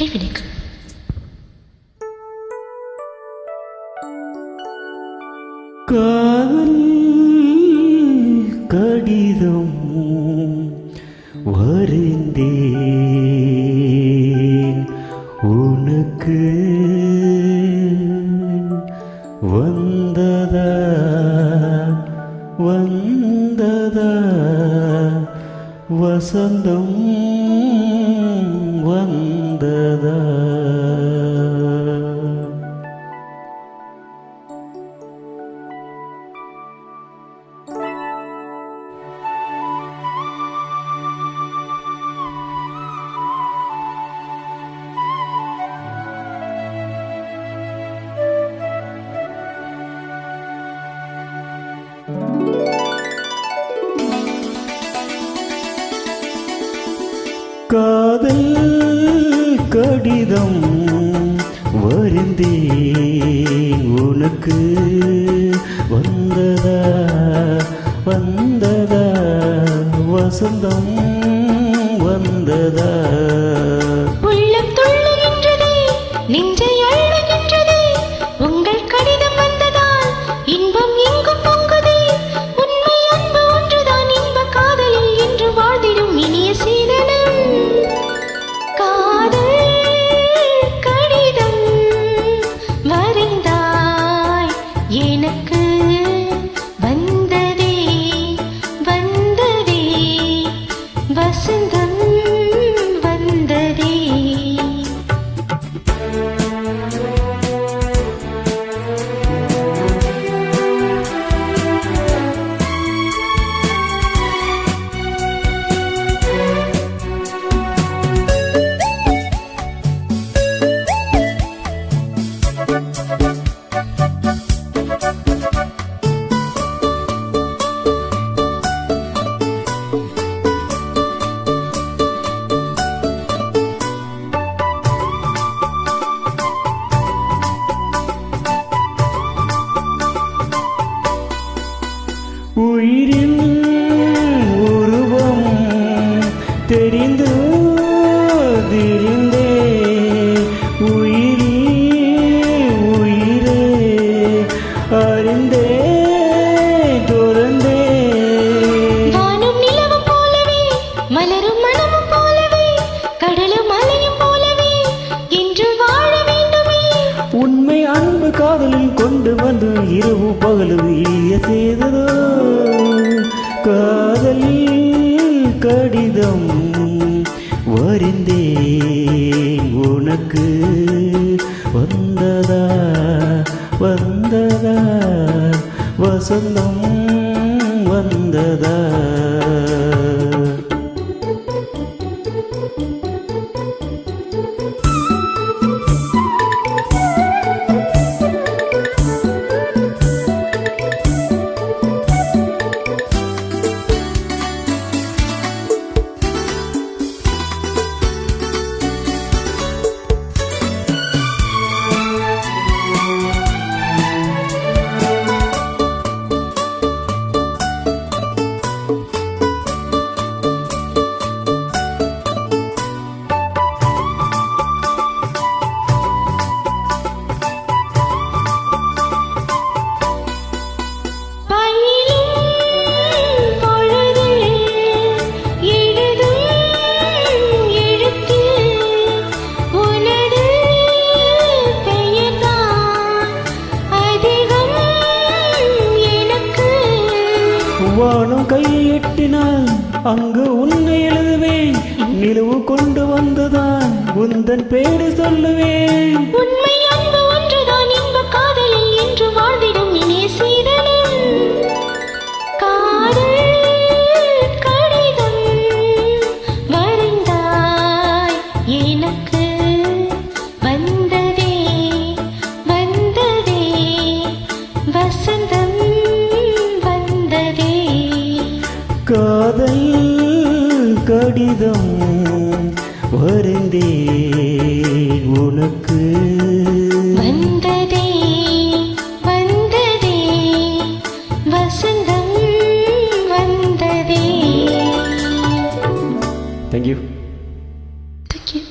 கைவினைகள். காதல் கடிதம் வரைந்தேன் உனக்கு, வந்ததா வந்ததா வசந்தம் வந்ததா. காதல் கடிதம் வரைந்தேன் உனக்கு, வந்ததா வந்ததா வசந்தம் வந்ததா. உள்ளம் துள்ளுகின்றதே, நெஞ்சை அள்ளுகின்றதே, உங்கள் கடிதம் வந்ததால் இன்பம் எங்கும் பொங்குதே. உண்மை அன்பு ஒன்றுதான் இன்ப காதலில் என்று வாழ்ந்திடும் இனிய சீதனம். காதல் கடிதம் வரைந்தாய் எனக்கு, வந்ததே வந்ததே வசந்தம் வந்ததே. உயிரின் உருவம் தெரிந்து திரிந்தே, உயிரே உயிரே அறிந்தே துறந்தே. வானும் நிலவும் போலவே, மலரும் மனமும் போலவே, கடலும் அலையும் போலவே என்று வாழ வேண்டுமே. உண்மை அன்பு காதலில் கொண்டு வந்து இரவு பகலும் இய செய்ததோ. காதல் கடிதம் வரைந்தேன் உனக்கு, வந்ததா வந்ததா வசந்தம் வந்ததா. வானம் கையெட்டினால் அங்கு உன்னை எழுதுவேன், நிலவு கொண்டு வந்துதான் உந்தன் பேரு சொல்லுவேன். உண்மை அன்பு ஒன்றுதான் இன்ப காதலில் என்று வாழ்ந்திடும் இனிய சீதனம். காதல் கடிதம் வரைந்தாய் எனக்கு, வந்ததே வந்ததே வசந்தம் வந்ததே. காதல் கடிதம் வரைந்தேன் உனக்கு, வந்ததே வந்ததே வசந்தம் வந்ததே. Thank you. Thank you.